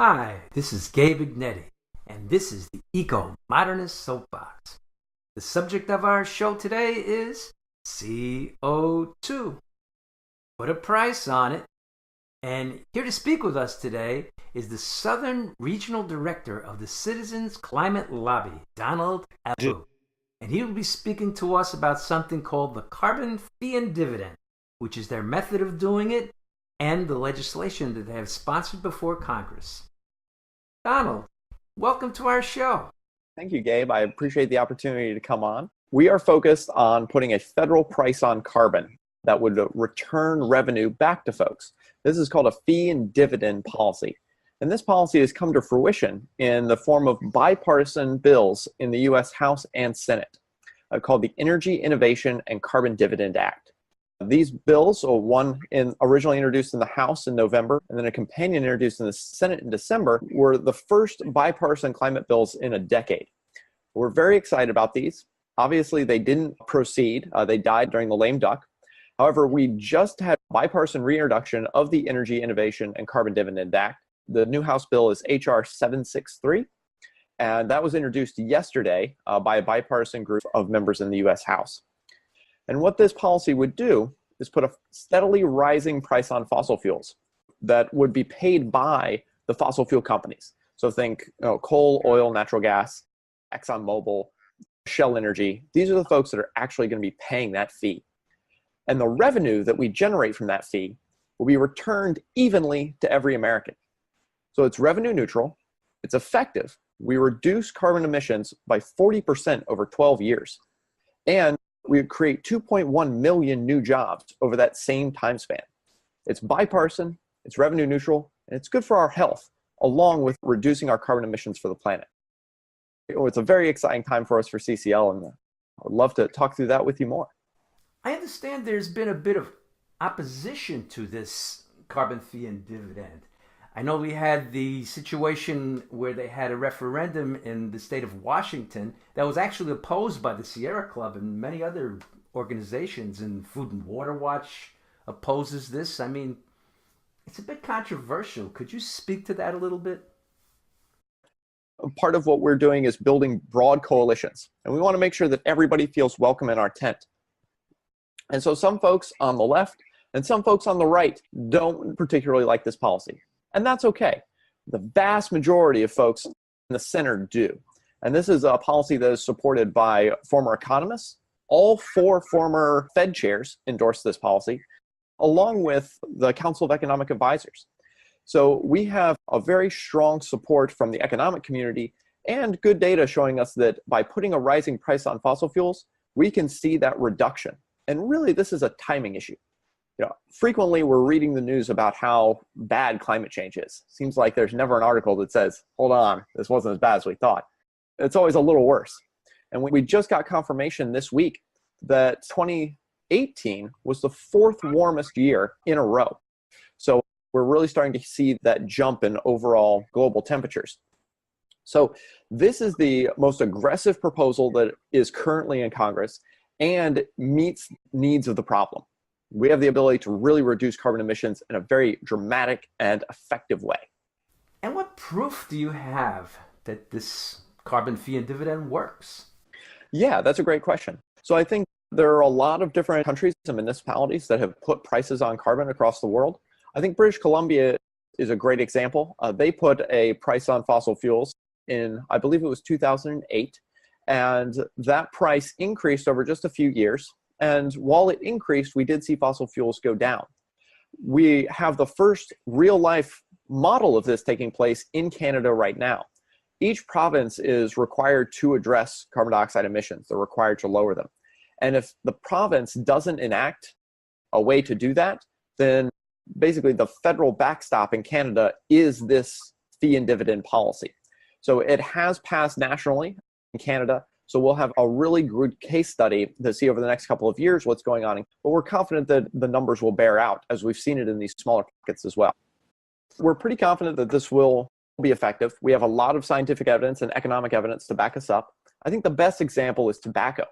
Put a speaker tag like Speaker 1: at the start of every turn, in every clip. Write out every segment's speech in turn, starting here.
Speaker 1: Hi, this is Gabe, and this is the Eco-Modernist Soapbox. The subject of our show today is CO2. Put a price on it. And here to speak with us today is the Southern Regional Director of the Citizens Climate Lobby, Donald Addu. And he will be speaking to us about something called the carbon fee and dividend, which is their method of doing it and the legislation that they have sponsored before Congress. Donald, welcome to our show.
Speaker 2: Thank you, Gabe. I appreciate the opportunity to come on. We are focused on putting a federal price on carbon that would return revenue back to folks. This is called a fee and dividend policy. And this policy has come to fruition in the form of bipartisan bills in the U.S. House and Senate called the Energy Innovation and Carbon Dividend Act. These bills, one originally introduced in the House in November, and then a companion introduced in the Senate in December, were the first bipartisan climate bills in a decade. We're very excited about these. Obviously, they didn't proceed. They died during the lame duck. However, we just had bipartisan reintroduction of the Energy Innovation and Carbon Dividend Act. The new House bill is H.R. 763, and that was introduced yesterday by a bipartisan group of members in the U.S. House. And what this policy would do is put a steadily rising price on fossil fuels that would be paid by the fossil fuel companies. So think coal, oil, natural gas, ExxonMobil, Shell Energy. These are the folks that are actually going to be paying that fee. And the revenue that we generate from that fee will be returned evenly to every American. So it's revenue neutral, it's effective. We reduce carbon emissions by 40% over 12 years. And we would create 2.1 million new jobs over that same time span. It's bipartisan, it's revenue neutral, and it's good for our health, along with reducing our carbon emissions for the planet. It's a very exciting time for us for CCL, and I would love to talk through that with you more.
Speaker 1: I understand there's been a bit of opposition to this carbon fee and dividend. I know we had the situation where they had a referendum in the state of Washington that was actually opposed by the Sierra Club and many other organizations, and Food and Water Watch opposes this. I mean, it's a bit controversial. Could you speak to that a little bit?
Speaker 2: Part of what we're doing is building broad coalitions, and we want to make sure that everybody feels welcome in our tent. And so some folks on the left and some folks on the right don't particularly like this policy. And that's okay. The vast majority of folks in the center do. And this is a policy that is supported by former economists. All 4 former Fed chairs endorsed this policy, along with the Council of Economic Advisors. So we have a very strong support from the economic community and good data showing us that by putting a rising price on fossil fuels, we can see that reduction. And really, this is a timing issue. Frequently we're reading the news about how bad climate change is. Seems like there's never an article that says, hold on, this wasn't as bad as we thought. It's always a little worse. And we just got confirmation this week that 2018 was the 4th warmest year in a row. So we're really starting to see that jump in overall global temperatures. So this is the most aggressive proposal that is currently in Congress and meets needs of the problem. We have the ability to really reduce carbon emissions in a very dramatic and effective way.
Speaker 1: And what proof do you have that this carbon fee and dividend works?
Speaker 2: Yeah, that's a great question. So I think there are a lot of different countries and municipalities that have put prices on carbon across the world. I think British Columbia is a great example. They put a price on fossil fuels in, I believe it was 2008, and that price increased over just a few years. And while it increased, we did see fossil fuels go down. We have the first real-life model of this taking place in Canada right now. Each province is required to address carbon dioxide emissions. They're required to lower them. And if the province doesn't enact a way to do that, then basically the federal backstop in Canada is this fee and dividend policy. So it has passed nationally in Canada. So we'll have a really good case study to see over the next couple of years what's going on. But we're confident that the numbers will bear out, as we've seen it in these smaller pockets as well. We're pretty confident that this will be effective. We have a lot of scientific evidence and economic evidence to back us up. I think the best example is tobacco.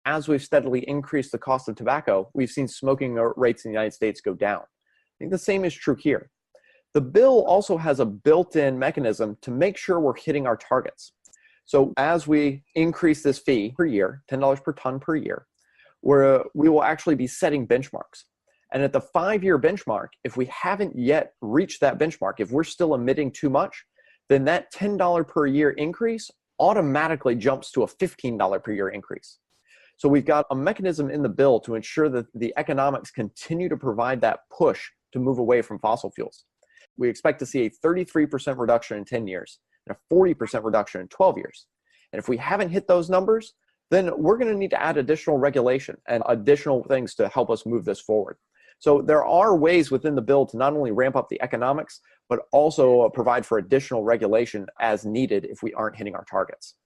Speaker 2: As we've steadily increased the cost of tobacco, we've seen smoking rates in the United States go down. I think the same is true here. The bill also has a built-in mechanism to make sure we're hitting our targets. So as we increase this fee per year, $10 per ton per year, we will actually be setting benchmarks. And at the 5-year benchmark, if we haven't yet reached that benchmark, if we're still emitting too much, then that $10 per year increase automatically jumps to a $15 per year increase. So we've got a mechanism in the bill to ensure that the economics continue to provide that push to move away from fossil fuels. We expect to see a 33% reduction in 10 years and a 40% reduction in 12 years. And if we haven't hit those numbers, then we're going to need to add additional regulation and additional things to help us move this forward. So there are ways within the bill to not only ramp up the economics, but also provide for additional regulation as needed if we aren't hitting our targets.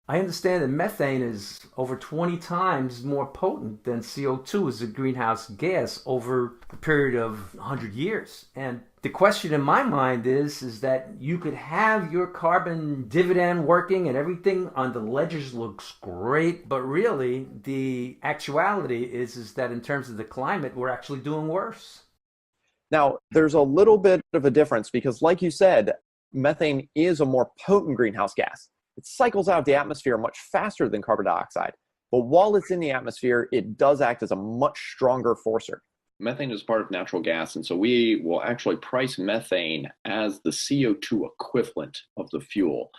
Speaker 1: I understand that methane is over 20 times more potent than CO2 as a greenhouse gas over a period of 100 years. And the question in my mind is that you could have your carbon dividend working and everything on the ledgers looks great, but really the actuality is that in terms of the climate, we're actually doing worse.
Speaker 2: Now, there's a little bit of a difference because, like you said, methane is a more potent greenhouse gas. It cycles out of the atmosphere much faster than carbon dioxide. But while it's in the atmosphere, it does act as a much stronger forcer.
Speaker 3: Methane is part of natural gas, and so we will actually price methane as the CO2 equivalent of the fuel.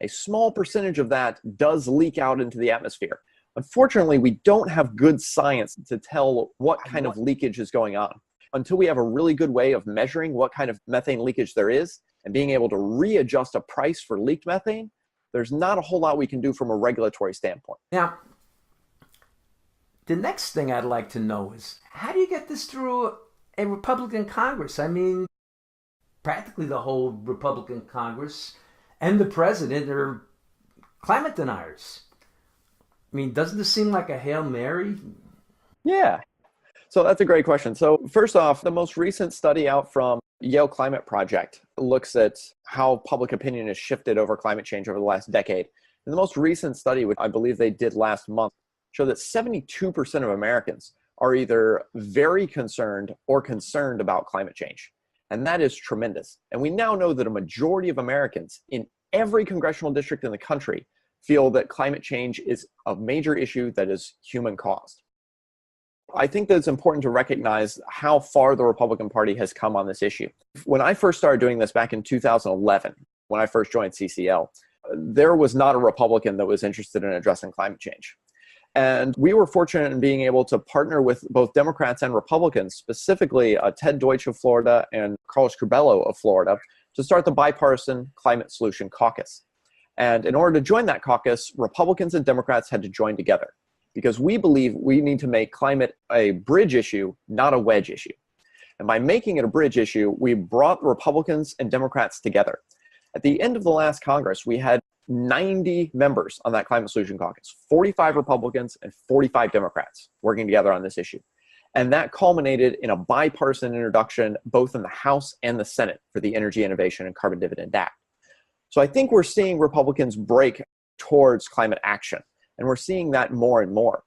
Speaker 2: A small percentage of that does leak out into the atmosphere. Unfortunately, we don't have good science to tell what kind of leakage is going on. Until we have a really good way of measuring what kind of methane leakage there is and being able to readjust a price for leaked methane, there's not a whole lot we can do from a regulatory standpoint.
Speaker 1: Now, the next thing I'd like to know is, how do you get this through a Republican Congress? I mean, practically the whole Republican Congress and the president are climate deniers. I mean, doesn't this seem like a Hail Mary?
Speaker 2: Yeah. So that's a great question. So first off, the most recent study out from Yale Climate Project looks at how public opinion has shifted over climate change over the last decade. And the most recent study, which I believe they did last month, showed that 72% of Americans are either very concerned or concerned about climate change. And that is tremendous. And we now know that a majority of Americans in every congressional district in the country feel that climate change is a major issue that is human caused. I think that it's important to recognize how far the Republican Party has come on this issue. When I first started doing this back in 2011, when I first joined CCL, there was not a Republican that was interested in addressing climate change. And we were fortunate in being able to partner with both Democrats and Republicans, specifically Ted Deutsch of Florida and Carlos Curbelo of Florida, to start the Bipartisan Climate Solution Caucus. And in order to join that caucus, Republicans and Democrats had to join together, because we believe we need to make climate a bridge issue, not a wedge issue. And by making it a bridge issue, we brought Republicans and Democrats together. At the end of the last Congress, we had 90 members on that Climate Solution Caucus, 45 Republicans and 45 Democrats working together on this issue. And that culminated in a bipartisan introduction, both in the House and the Senate, for the Energy Innovation and Carbon Dividend Act. So I think we're seeing Republicans break towards climate action. And we're seeing that more and more.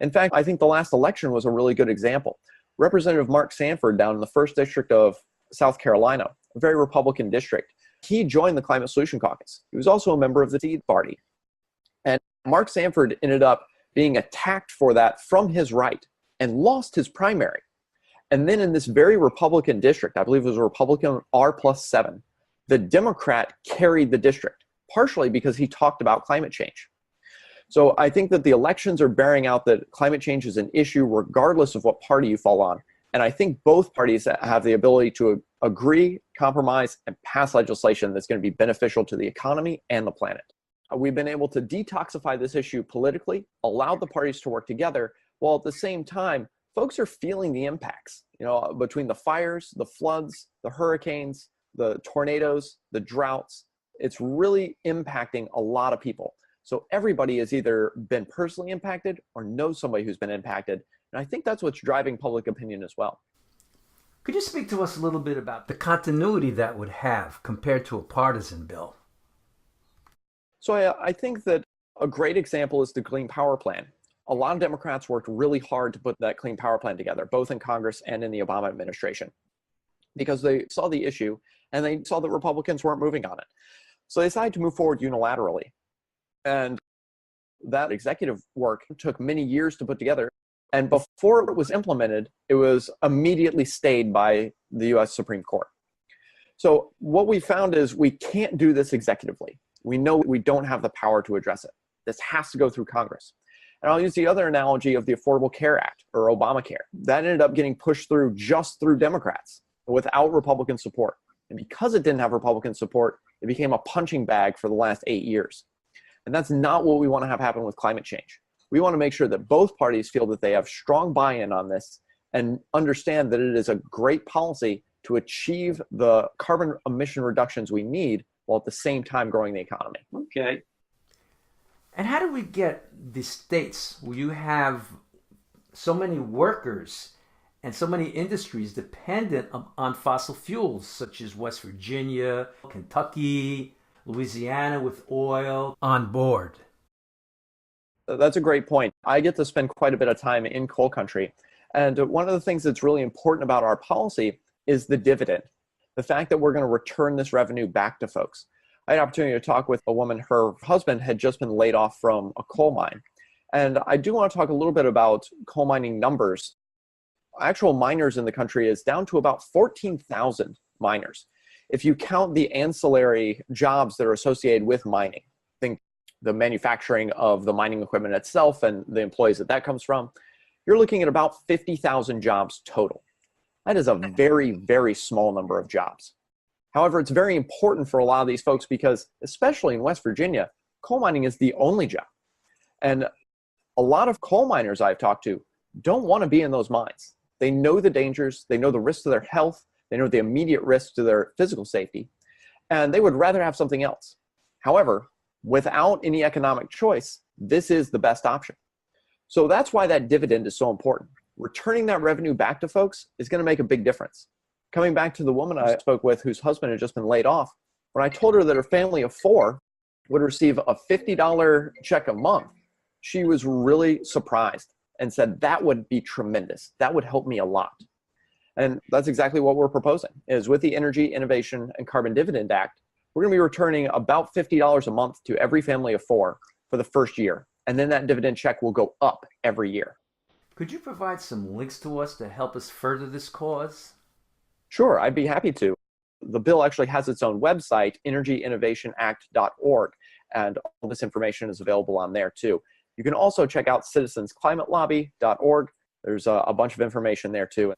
Speaker 2: In fact, I think the last election was a really good example. Representative Mark Sanford down in the 1st District of South Carolina, a very Republican district, he joined the Climate Solution Caucus. He was also a member of the Tea Party. And Mark Sanford ended up being attacked for that from his right and lost his primary. And then in this very Republican district, I believe it was a Republican R+7, the Democrat carried the district, partially because he talked about climate change. So I think that the elections are bearing out that climate change is an issue regardless of what party you fall on. And I think both parties have the ability to agree, compromise, and pass legislation that's going to be beneficial to the economy and the planet. We've been able to detoxify this issue politically, allow the parties to work together, while at the same time, folks are feeling the impacts, between the fires, the floods, the hurricanes, the tornadoes, the droughts. It's really impacting a lot of people. So everybody has either been personally impacted or knows somebody who's been impacted. And I think that's what's driving public opinion as well.
Speaker 1: Could you speak to us a little bit about the continuity that would have compared to a partisan bill?
Speaker 2: So I think that a great example is the Clean Power Plan. A lot of Democrats worked really hard to put that Clean Power Plan together, both in Congress and in the Obama administration. because they saw the issue and they saw that Republicans weren't moving on it. So they decided to move forward unilaterally. And that executive work took many years to put together. And before it was implemented, it was immediately stayed by the US Supreme Court. So what we found is we can't do this executively. We know we don't have the power to address it. This has to go through Congress. And I'll use the other analogy of the Affordable Care Act, or Obamacare. That ended up getting pushed through just through Democrats without Republican support. And because it didn't have Republican support, it became a punching bag for the last 8 years. And that's not what we want to have happen with climate change. We want to make sure that both parties feel that they have strong buy-in on this and understand that it is a great policy to achieve the carbon emission reductions we need while at the same time growing the economy.
Speaker 3: Okay.
Speaker 1: And how do we get the states where you have so many workers and so many industries dependent on fossil fuels, such as West Virginia, Kentucky, Louisiana with oil, on board?
Speaker 2: That's a great point. I get to spend quite a bit of time in coal country. And one of the things that's really important about our policy is the dividend. The fact that we're going to return this revenue back to folks. I had an opportunity to talk with a woman. Her husband had just been laid off from a coal mine. And I do want to talk a little bit about coal mining numbers. Actual miners in the country is down to about 14,000 miners. If you count the ancillary jobs that are associated with mining, think the manufacturing of the mining equipment itself and the employees that comes from, you're looking at about 50,000 jobs total. That is a very, very small number of jobs. However, it's very important for a lot of these folks because, especially in West Virginia, coal mining is the only job. And a lot of coal miners I've talked to don't want to be in those mines. They know the dangers, they know the risks to their health, they know the immediate risks to their physical safety, and they would rather have something else. However, without any economic choice, this is the best option. So that's why that dividend is so important. Returning that revenue back to folks is going to make a big difference. Coming back to the woman I spoke with whose husband had just been laid off, when I told her that her family of 4 would receive a $50 check a month, she was really surprised and said, that would be tremendous. That would help me a lot. And that's exactly what we're proposing, is with the Energy Innovation and Carbon Dividend Act, we're going to be returning about $50 a month to every family of 4 for the first year. And then that dividend check will go up every year.
Speaker 1: Could you provide some links to us to help us further this cause?
Speaker 2: Sure, I'd be happy to. The bill actually has its own website, energyinnovationact.org, and all this information is available on there too. You can also check out citizensclimatelobby.org. There's a bunch of information there too.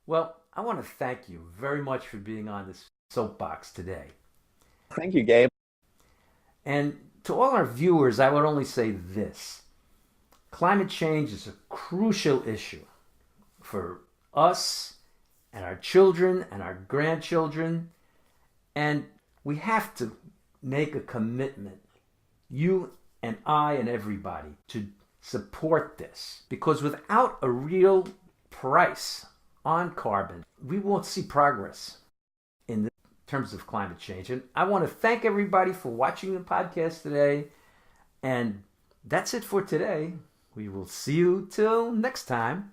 Speaker 1: Well, I want to thank you very much for being on this soapbox today.
Speaker 2: Thank you, Gabe.
Speaker 1: And to all our viewers, I would only say this. Climate change is a crucial issue for us and our children and our grandchildren. And we have to make a commitment, you and I and everybody, to support this. Because without a real price on carbon, we won't see progress in terms of climate change. And I want to thank everybody for watching the podcast today. And that's it for today. We will see you till next time.